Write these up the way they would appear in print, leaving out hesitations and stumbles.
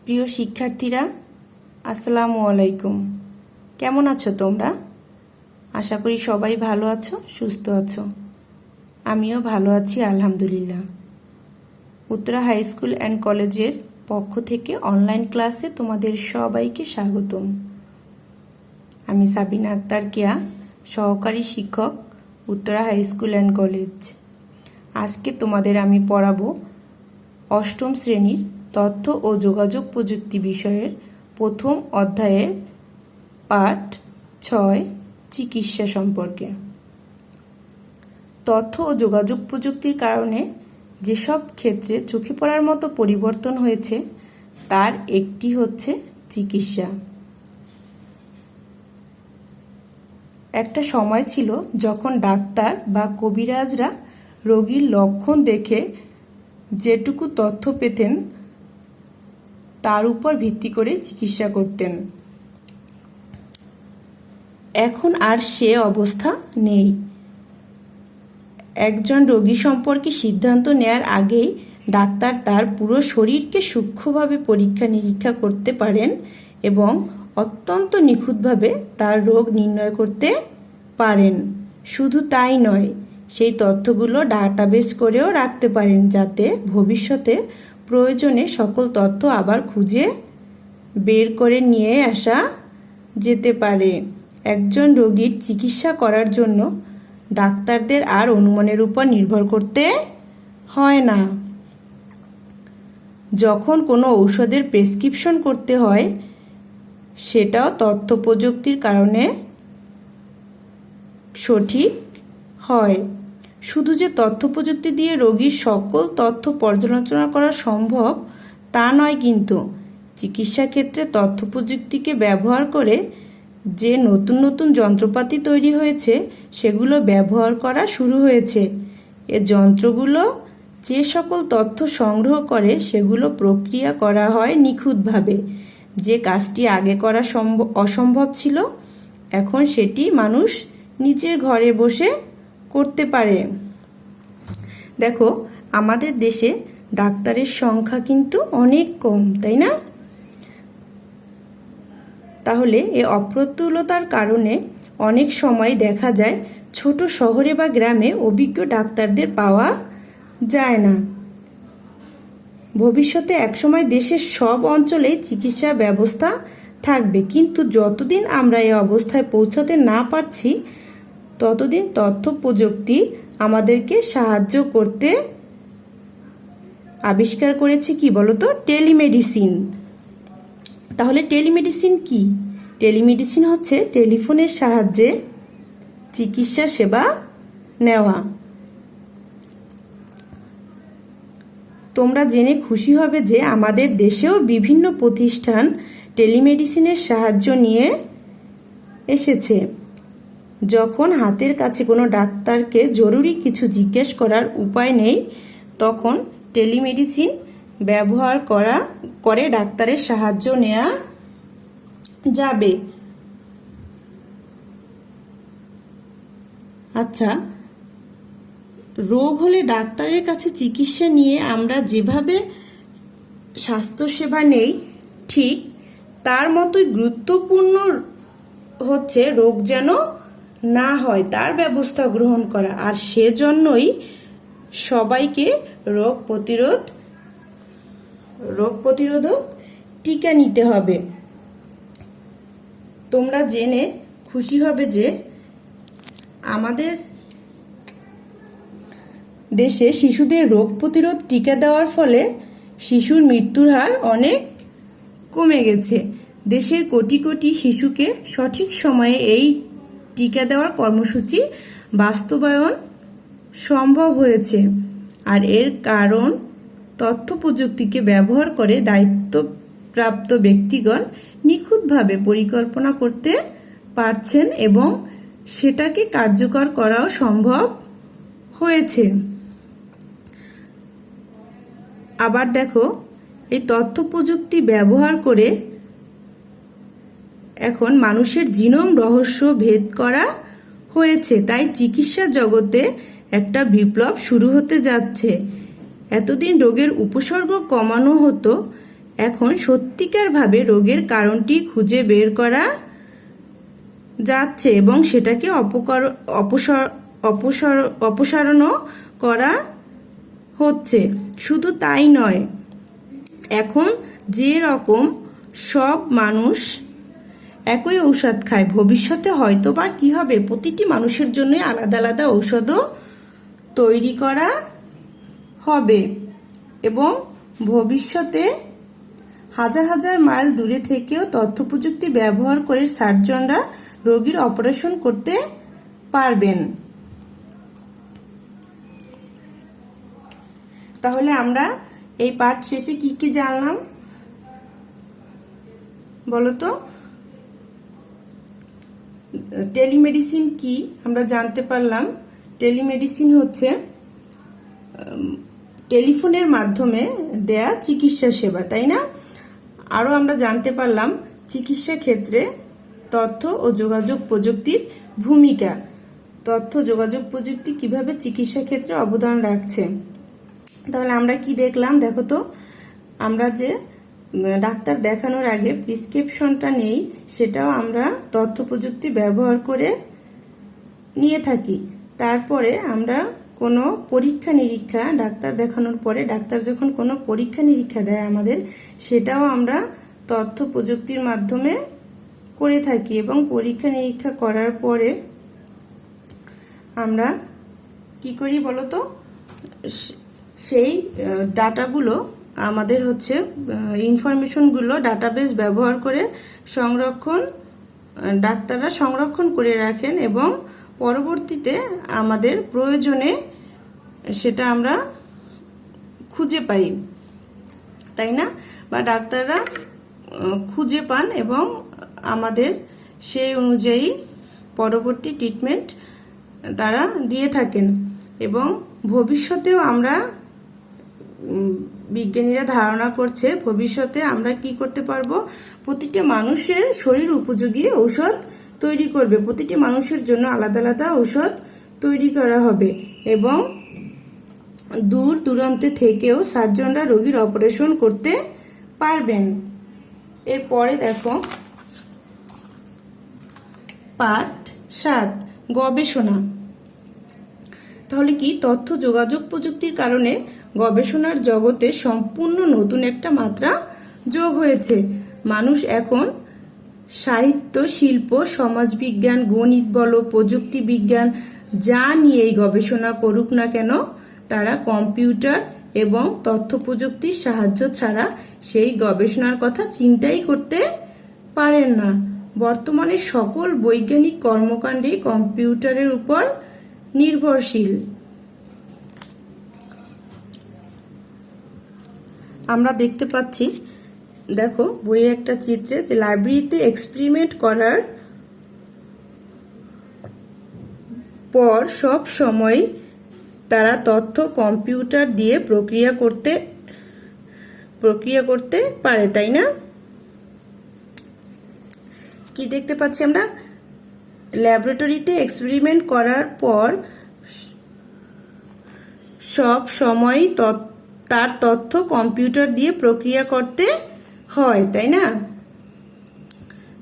প্রিয় শিক্ষার্থীরা, আসসালামু আলাইকুম। কেমন আছো তোমরা? আশা করি সবাই ভালো আছো, সুস্থ আছো। আমিও ভালো আছি আলহামদুলিল্লাহ। উত্তরা হাই স্কুল অ্যান্ড কলেজের পক্ষ থেকে অনলাইন ক্লাসে তোমাদের সবাইকে স্বাগতম। আমি সাবিনা আক্তার কেয়া, সহকারী শিক্ষক, Uttara high school and college. আজকে তোমাদের আমি পড়াবো অষ্টম শ্রেণীর তথ্য ও যোগাযোগ প্রযুক্তি বিষয়ের প্রথম অধ্যায়ের পাঠ 6 চিকিৎসা সম্পর্কে। তথ্য ও যোগাযোগ প্রযুক্তির কারণে যেসব ক্ষেত্রে চোখে পড়ার মতো পরিবর্তন হয়েছে তার একটি হচ্ছে চিকিৎসা। একটা সময় ছিল যখন ডাক্তার বা কবিরাজরা রোগীর লক্ষণ দেখে যেটুকু তথ্য পেতেন তার উপর ভিত্তি করে চিকিৎসা করতেন। এখন আর সে অবস্থা নেই। একজন রোগী সম্পর্কে সিদ্ধান্ত নেয়ার আগেই ডাক্তার তার পুরো শরীরকে সূক্ষ্মভাবে পরীক্ষা নিরীক্ষা করতে পারেন এবং অত্যন্ত নিখুঁতভাবে তার রোগ নির্ণয় করতে পারেন। শুধু তাই নয়, সেই তথ্যগুলো ডাটাবেস করেও রাখতে পারেন যাতে ভবিষ্যতে প্রয়োজনে সকল তথ্য আবার খুঁজে বের করে নিয়ে আসা যেতে পারে। একজন রোগীর চিকিৎসা করার জন্য ডাক্তারদের আর অনুমানের উপর নির্ভর করতে হয় না। যখন কোনো ঔষধের প্রেসক্রিপশন করতে হয় সেটাও তথ্য প্রযুক্তির কারণে সঠিক হয়। শুধু যে তথ্য প্রযুক্তি দিয়ে রোগীর সকল তথ্য পর্যালোচনা করা সম্ভব তা নয়, কিন্তু চিকিৎসা ক্ষেত্রে তথ্য প্রযুক্তিকে ব্যবহার করে যে নতুন নতুন যন্ত্রপাতি তৈরি হয়েছে সেগুলো ব্যবহার করা শুরু হয়েছে। এ যন্ত্রগুলো যে সকল তথ্য সংগ্রহ করে সেগুলো প্রক্রিয়া করা হয় নিখুঁতভাবে। যে কাজটি আগে করা অসম্ভব ছিল, এখন সেটি মানুষ নিজের ঘরে বসে করতে পারে। দেখো, আমাদের দেশে ডাক্তারের সংখ্যা কিন্তু অনেক কম, তাই না? তাহলে এ অপ্রতুলতার কারণে অনেক সময় দেখা যায় ছোট শহরে বা গ্রামে অভিজ্ঞ ডাক্তারদের পাওয়া যায় না। ভবিষ্যতে একসময় দেশের সব অঞ্চলেই চিকিৎসা ব্যবস্থা থাকবে, কিন্তু যতদিন আমরা এই অবস্থায় পৌঁছাতে না পারছি ততদিন তথ্য প্রযুক্তি আমাদেরকে সাহায্য করতে আবিষ্কার করেছে কি বলতো? টেলিমেডিসিন। তাহলে টেলিমেডিসিন কি? টেলিমেডিসিন হচ্ছে টেলিফোনের সাহায্যে চিকিৎসা সেবা নেওয়া। তোমরা জেনে খুশি হবে যে আমাদের দেশেও বিভিন্ন প্রতিষ্ঠান টেলিমেডিসিনের সাহায্য নিয়ে এসেছে। যখন হাতের কাছে কোনো ডাক্তারকে জরুরি কিছু জিজ্ঞেস করার উপায় নেই, তখন টেলিমেডিসিন ব্যবহার করে ডাক্তারের সাহায্য নেওয়া যাবে। আচ্ছা, রোগ হলে ডাক্তারের কাছে চিকিৎসা নিয়ে আমরা যেভাবে স্বাস্থ্যসেবা নেই, ঠিক তার মতোই গুরুত্বপূর্ণ হচ্ছে রোগ যেন না হয় তার ব্যবস্থা গ্রহণ করা। আর সেজন্যই সবাইকে রোগ প্রতিরোধক টিকা নিতে হবে। তোমরা জেনে খুশি হবে যে আমাদের দেশে শিশুদের রোগ প্রতিরোধ টিকা দেওয়ার ফলে শিশুর মৃত্যুর হার অনেক কমে গেছে। দেশের কোটি কোটি শিশুকে সঠিক সময়ে এই টিকা দেওয়ার কর্মসূচি বাস্তবায়ন সম্ভব হয়েছে। আর এর কারণ তথ্য প্রযুক্তিকে ব্যবহার করে দায়িত্বপ্রাপ্ত ব্যক্তিগণ নিখুঁতভাবে পরিকল্পনা করতে পারছেন এবং সেটাকে কার্যকর করাও সম্ভব হয়েছে। আবার দেখো, এই তথ্য প্রযুক্তি ব্যবহার করে এখন মানুষের জিনোম রহস্য ভেদ করা হয়েছে। তাই চিকিৎসা জগতে একটা বিপ্লব শুরু হতে যাচ্ছে। এতদিন রোগের উপসর্গ কমানো হতো, এখন সত্যিকারভাবে রোগের কারণটি খুঁজে বের করা যাচ্ছে এবং সেটাকে অপসারণও করা হচ্ছে। শুধু তাই নয়, এখন যে রকম সব মানুষ একই ঔষধ খায়, ভবিষ্যতে হয়তো বা কী হবে, প্রতিটি মানুষের জন্যই আলাদা আলাদা ঔষধও তৈরি করা হবে এবং ভবিষ্যতে হাজার হাজার মাইল দূরে থেকেও তথ্য প্রযুক্তি ব্যবহার করে সার্জনরা রোগীর অপারেশন করতে পারবেন। তাহলে আমরা এই পাঠ শেষে কি কি জানলাম বলো তো? টেলিমেডিসিন কি আমরা জানতে পারলাম। টেলিমেডিসিন হচ্ছে টেলিফোনের মাধ্যমে দেয়া চিকিৎসা সেবা, তাই না? আরও আমরা জানতে পারলাম চিকিৎসা ক্ষেত্রে তথ্য ও যোগাযোগ প্রযুক্তির ভূমিকা, তথ্য যোগাযোগ প্রযুক্তি কিভাবে চিকিৎসা ক্ষেত্রে অবদান রাখছে। তাহলে আমরা কি দেখলাম দেখো তো, আমরা যে ডাক্তার দেখানোর আগে প্রেসক্রিপশনটা নেই, সেটাও আমরা তথ্য প্রযুক্তি ব্যবহার করে নিয়ে থাকি। তারপরে আমরা কোনো পরীক্ষা নিরীক্ষা, ডাক্তার দেখানোর পরে ডাক্তার যখন কোনো পরীক্ষা নিরীক্ষা দেয় আমাদের, সেটাও আমরা তথ্য প্রযুক্তির মাধ্যমে করে থাকি এবং পরীক্ষা নিরীক্ষা করার পরে আমরা কি করি বলো তো, সেই ডাটাগুলো আমাদের হচ্ছে ইনফরমেশনগুলো ডাটাবেস ব্যবহার করে ডাক্তাররা সংরক্ষণ করে রাখেন এবং পরবর্তীতে আমাদের প্রয়োজনে সেটা আমরা খুঁজে পাই, তাই না? বা ডাক্তাররা খুঁজে পান এবং আমাদের সেই অনুযায়ী পরবর্তী ট্রিটমেন্ট তারা দিয়ে থাকেন। এবং ভবিষ্যতেও আমরা বিজ্ঞানীরা ধারণা করছে ভবিষ্যতে আমরা কি করতে পারবো, প্রতিটি মানুষের শরীর উপযোগী ঔষধ তৈরি করবে, প্রতিটি মানুষের জন্য আলাদা আলাদা ঔষধ তৈরি করা হবে এবং দূর দূরান্তে থেকেও সার্জনরা রোগীর অপারেশন করতে পারবেন। এরপরে দেখো পাঠ 7, গবেষণা। তাহলে কি, তথ্য যোগাযোগ প্রযুক্তির কারণে গবেষণার জগতে সম্পূর্ণ নতুন একটা মাত্রা যোগ হয়েছে। মানুষ এখন সাহিত্য, শিল্প, সমাজবিজ্ঞান, গণিত বলো, প্রযুক্তি বিজ্ঞান, যা নিয়েই গবেষণা করুক না কেন, তারা কম্পিউটার এবং তথ্য প্রযুক্তির সাহায্য ছাড়া সেই গবেষণার কথা চিন্তাই করতে পারেন না। বর্তমানে সকল বৈজ্ঞানিক কর্মকাণ্ডই কম্পিউটারের উপর নির্ভরশীল। আমরা দেখতে পাচ্ছি, দেখো বইয়ে একটা চিত্রে, যে লাইব্রেরিতে এক্সপেরিমেন্ট করার পর সব সময় তারা তথ্য কম্পিউটার দিয়ে প্রক্রিয়া করতে পারে, তাই না? কি দেখতে পাচ্ছি আমরা, ল্যাবরেটরিতে এক্সপেরিমেন্ট করার পর সব সময় তার তথ্য কম্পিউটার দিয়ে প্রক্রিয়া করতে হয়, তাই না?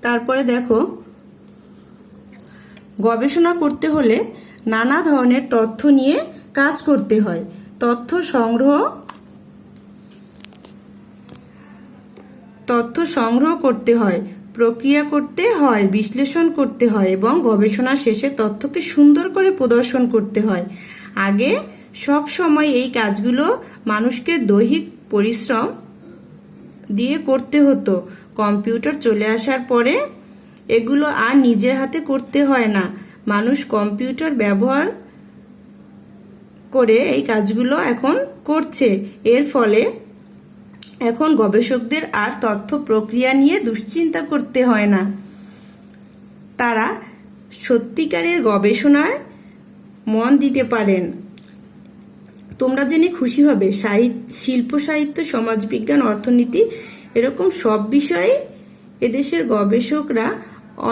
তারপরে দেখো, গবেষণা করতে হলে নানা ধরনের তথ্য নিয়ে কাজ করতে হয়। তথ্য সংগ্রহ করতে হয়, প্রক্রিয়া করতে হয়, বিশ্লেষণ করতে হয় এবং গবেষণা শেষে তথ্যকে সুন্দর করে প্রদর্শন করতে হয়। আগে সব সময় এই কাজগুলো মানুষকে দৈহিক পরিশ্রম দিয়ে করতে হতো। কম্পিউটার চলে আসার পরে এগুলো আর নিজের হাতে করতে হয় না, মানুষ কম্পিউটার ব্যবহার করে এই কাজগুলো এখন করছে। এর ফলে এখন গবেষকদের আর তথ্য প্রক্রিয়া নিয়ে দুশ্চিন্তা করতে হয় না, তারা সত্যিকারের গবেষণায় মন দিতে পারেন। তোমরা জেনে খুশি হবে, শিল্প, সাহিত্য, সমাজবিজ্ঞান, অর্থনীতি, এরকম সব বিষয়ে এদেশের গবেষকরা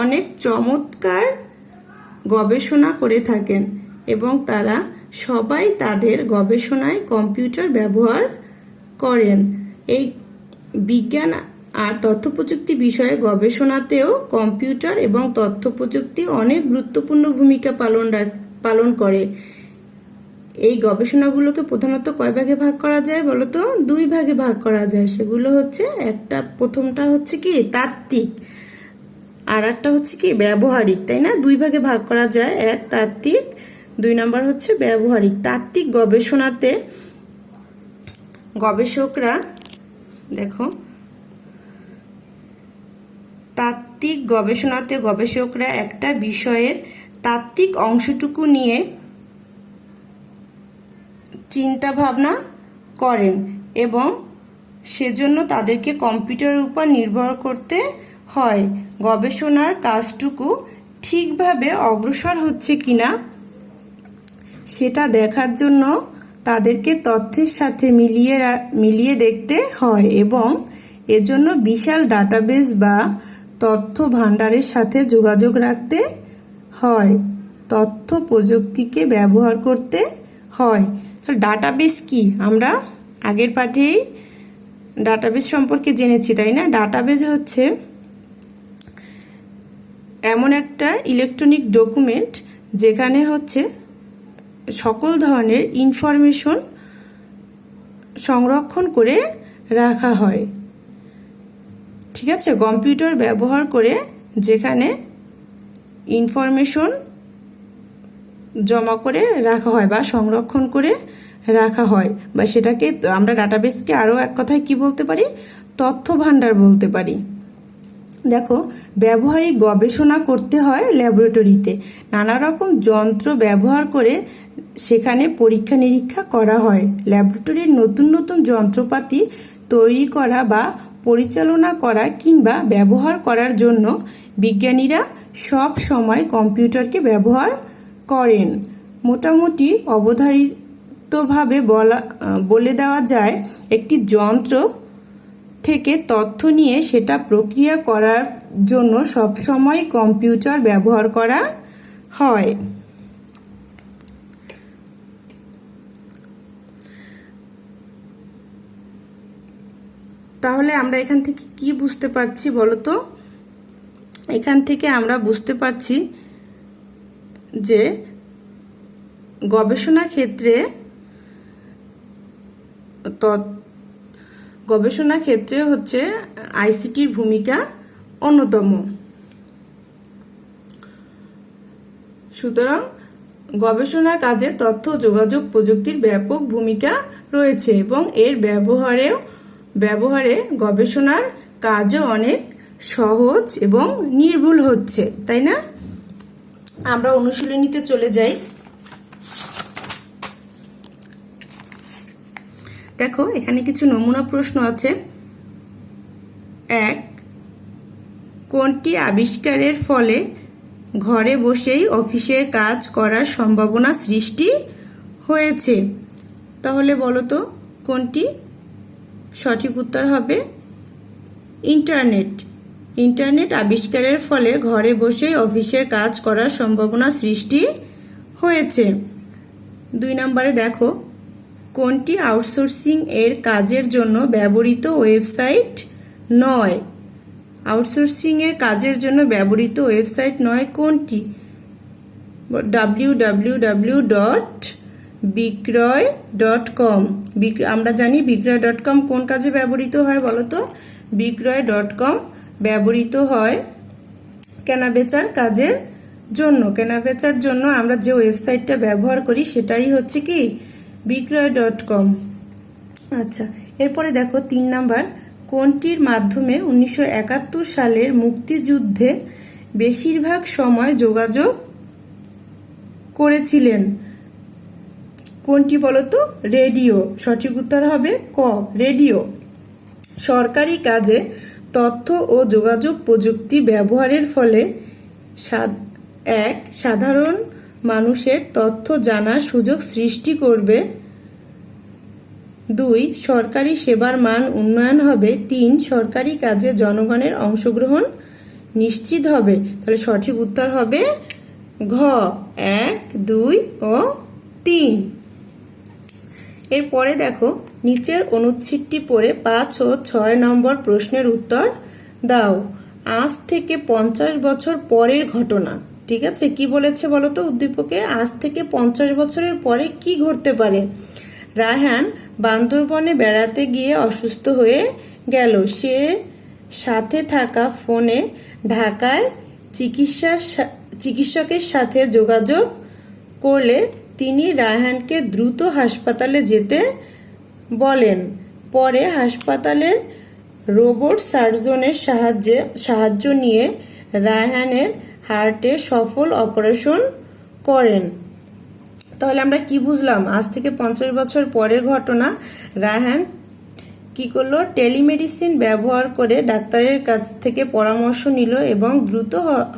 অনেক চমৎকার গবেষণা করে থাকেন এবং তারা সবাই তাদের গবেষণায় কম্পিউটার ব্যবহার করেন। এই বিজ্ঞান আর তথ্য প্রযুক্তি বিষয়ে গবেষণাতেও কম্পিউটার এবং তথ্য প্রযুক্তি অনেক গুরুত্বপূর্ণ ভূমিকা পালন করে। এই গবেষণাগুলোকে প্রধানত কয় ভাগে ভাগ করা যায় বলো তো? 2 ভাগে ভাগ করা যায়। সেগুলো হচ্ছে, প্রথমটা হচ্ছে কি তাত্ত্বিক, আর একটা হচ্ছে কি ব্যবহারিক, তাই না? 2 ভাগে ভাগ করা যায়, এক তাত্ত্বিক, 2 নম্বর হচ্ছে ব্যবহারিক। তাত্ত্বিক গবেষণাতে গবেষকরা দেখো, তাত্ত্বিক গবেষণাতে গবেষকরা একটা বিষয়ের তাত্ত্বিক অংশটুকু নিয়ে চিন্তা ভাবনা করেন এবং সেজন্য তাদেরকে কম্পিউটারের উপর নির্ভর করতে হয় গবেষণার কাজটুকু ঠিকভাবে অগ্রসর হচ্ছে কিনা সেটা দেখার জন্য তাদেরকে তথ্যের সাথে মিলিয়ে দেখতে হয় এবং এজন্য বিশাল ডাটাবেস বা তথ্য ভাণ্ডারের সাথে যোগাযোগ রাখতে হয়, তথ্য প্রযুক্তিকে ব্যবহার করতে হয়। তাহলে ডাটাবেস কি? আমরা আগের পাঠেই ডাটাবেস সম্পর্কে জেনেছি, তাই না? ডাটাবেস হচ্ছে এমন একটা ইলেকট্রনিক ডকুমেন্ট যেখানে হচ্ছে সকল ধরনের ইনফরমেশন সংরক্ষণ করে রাখা হয়। ঠিক আছে? কম্পিউটার ব্যবহার করে যেখানে ইনফরমেশন জমা করে রাখা হয় বা সংরক্ষণ করে রাখা হয়, বা সেটাকে আমরা ডাটাবেসকে আরও এক কথায় কি বলতে পারি? তথ্য ভাণ্ডার বলতে পারি। দেখো, ব্যবহারিক গবেষণা করতে হয় ল্যাবরেটরিতে। নানা রকম যন্ত্র ব্যবহার করে সেখানে পরীক্ষা নিরীক্ষা করা হয়। ল্যাবরেটরির নতুন নতুন যন্ত্রপাতি তৈরি করা বা পরিচালনা করা কিংবা ব্যবহার করার জন্য বিজ্ঞানীরা সব সময় কম্পিউটারকে ব্যবহার করেন। মোটামুটি অবধারিতভাবে বলে দেওয়া যায়, একটি যন্ত্র থেকে তথ্য নিয়ে সেটা প্রক্রিয়া করার জন্য সবসময় কম্পিউটার ব্যবহার করা হয়। তাহলে আমরা এখান থেকে কি বুঝতে পারছি বলো তো? এখান থেকে আমরা বুঝতে পারছি যে গবেষণা ক্ষেত্রে হচ্ছে আইসিটির ভূমিকা অন্যতম। সুতরাং গবেষণার কাজে তথ্য যোগাযোগ প্রযুক্তির ব্যাপক ভূমিকা রয়েছে এবং এর ব্যবহারে গবেষণার কাজও অনেক সহজ এবং নির্ভুল হচ্ছে, তাই না? আমরা অনুশীলনীতে চলে যাই। দেখো, এখানে কিছু নমুনা প্রশ্ন আছে। 1. কোনটি আবিষ্কারের ফলে ঘরে বসেই অফিসের কাজ করার সম্ভাবনা সৃষ্টি হয়েছে? তাহলে বলো তো কোনটি? সঠিক উত্তর হবে ইন্টারনেট আবিষ্কারের ফলে ঘরে বসেই অফিসের কাজ করার সম্ভাবনা সৃষ্টি হয়েছে। 2 নম্বরে দেখো, কোনটি আউটসোর্সিং এর কাজের জন্য ব্যবহৃত ওয়েবসাইট নয়? আউটসোর্সিং এর কাজের জন্য ব্যবহৃত ওয়েবসাইট নয় কোনটি? www.বিক্রয়.com। আমরা জানি বিক্রয়.com কোন কাজে ব্যবহৃত হয় বলো তো? বিক্রয়.com ব্যবহৃত হয় কেনাবেচার কাজের জন্য। কেনাবেচার জন্য আমরা যে ওয়েবসাইটটা ব্যবহার করি সেটাই হচ্ছে কি বিক্রয়.com। আচ্ছা, এরপরে দেখো 3 নাম্বার, কোনটির মাধ্যমে 1971 সালের মুক্তিযুদ্ধে বেশিরভাগ সময় যোগাযোগ করেছিলেন? কোনটি বলতো? রেডিও। সঠিক উত্তর হবে ক, রেডিও। সরকারি কাজে তথ্য ও যোগাযোগ প্রযুক্তি ব্যবহারের ফলে সাধারণ মানুষের তথ্য জানার সুযোগ সৃষ্টি করবে। 2. সরকারি সেবার মান উন্নয়ন হবে। 3. সরকারি কাজে জনগণের অংশগ্রহণ নিশ্চিত হবে। তাহলে সঠিক উত্তর হবে ঘ, 1, 2 ও 3। এরপরে দেখো নিচের অনুচ্ছেদটি পড়ে 5 ও 6 নম্বর প্রশ্নের উত্তর দাও। আজ থেকে 50 বছর পরের ঘটনা। ঠিক আছে, কি বলেছে বলো তো উদ্দীপকে? আজ থেকে 50 বছরের পরে কি ঘটতে পারে? রায়হান বান্দরবনে বেড়াতে গিয়ে অসুস্থ হয়ে গেল। সে সাথে থাকা ফোনে ঢাকায় চিকিৎসকের সাথে যোগাযোগ করলে তিনি রায়হানকে দ্রুত হাসপাতালে যেতে বলেন। পরে হাসপাতালের রোবট সার্জনের সাহায্য নিয়ে রায়হানের হার্টে সফল অপারেশন করেন। তাহলে আমরা কি বুঝলাম? আজ থেকে 50 বছর পরের ঘটনা। রায়হান কি করলো? টেলিমেডিসিন ব্যবহার করে ডাক্তারের কাছ থেকে পরামর্শ নিল এবং দ্রুত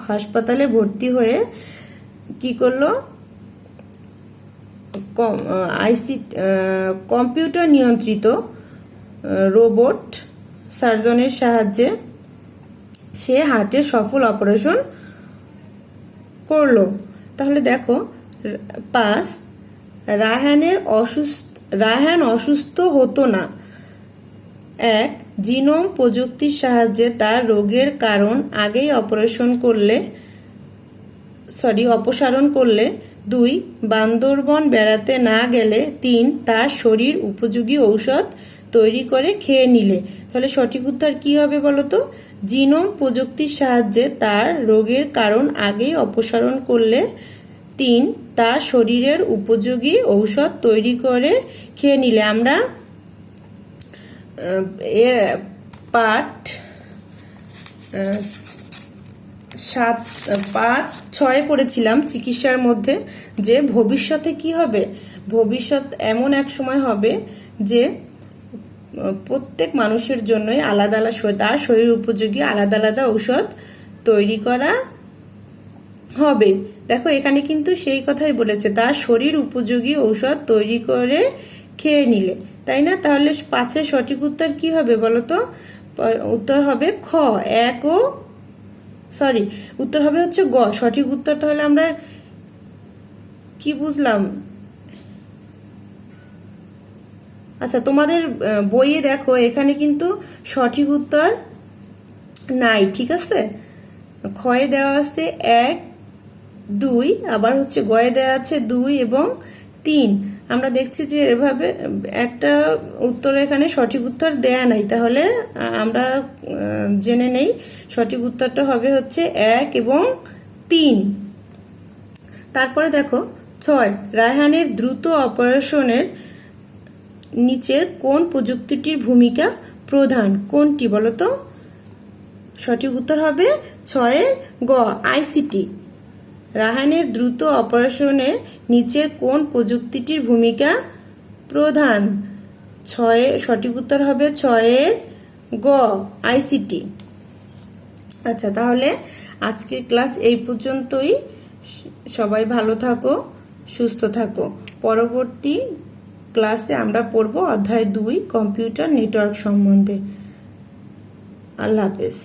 হাসপাতালে ভর্তি হয়ে কি করলো? কম্পিউটার নিয়ন্ত্রিত রোবট সার্জনের সাহায্যে সে হার্টের সফল অপারেশন করলো। তাহলে দেখো 5, রায়হান অসুস্থ হতো না। 1, জিনোম প্রযুক্তির সাহায্যে তার রোগের কারণ আগেই অপসারণ করলে। 2, বান্দরবন বেড়াতে না গেলে। 3, তার শরীর উপযোগী ঔষধ তৈরি করে খেয়ে নিলে। তাহলে সঠিক উত্তর কি হবে বলো তো? জিনোম প্রযুক্তির সাহায্যে তার রোগের কারণ আগেই অপসারণ করলে। 3, তার শরীরের উপযোগী ঔষধ তৈরি করে খেয়ে নিলে। আমরা পাঠ 6 পড়েছিলাম চিকিৎসার মধ্যে যে ভবিষ্যতে কি হবে। ভবিষ্যৎ এমন এক সময় হবে যে প্রত্যেক মানুষের জন্যই আলাদা তার শরীর উপযোগী আলাদা আলাদা ঔষধ তৈরি করা হবে। দেখো এখানে কিন্তু সেই কথাই বলেছে, তার শরীর উপযোগী ঔষধ তৈরি করে খেয়ে নিলে, তাই না? তাহলে 5 সঠিক উত্তর কি হবে বলো তো? উত্তর হবে খ। উত্তর হবে হচ্ছে গ। সঠিক উত্তর তাহলে আমরা কি বুঝলাম? আচ্ছা, তোমাদের বইয়ে দেখো এখানে কিন্তু সঠিক উত্তর নাই। ঠিক আছে, খয়ে দেওয়া আছে 1, 2, আবার হচ্ছে গয়ে দেওয়া আছে 2 এবং 3। আমরা দেখছি যে এভাবে একটা উত্তর এখানে সঠিক উত্তর দেয়া নাই। তাহলে আমরা জেনে নেই সঠিক উত্তরটা হবে হচ্ছে 1 এবং 3। তারপরে দেখো 6, রায়হানের দ্রুত অপারেশনের নিচের কোন প্রযুক্তিটির ভূমিকা প্রধান? কোনটি বলো তো? সঠিক উত্তর হবে 6 গ, আইসিটি। রায়হানের দ্রুত অপারেশনে নিচের কোন প্রযুক্তিটির ভূমিকা প্রধান? সঠিক উত্তর হবে 6 গ, আইসিটি। আচ্ছা, তাহলে আজকের ক্লাস এই পর্যন্তই। সবাই ভালো থাকো, সুস্থ থাকো। পরবর্তী ক্লাসে আমরা পড়ব অধ্যায় 2 কম্পিউটার নেটওয়ার্ক সম্বন্ধে। আল্লাহ হাফেজ।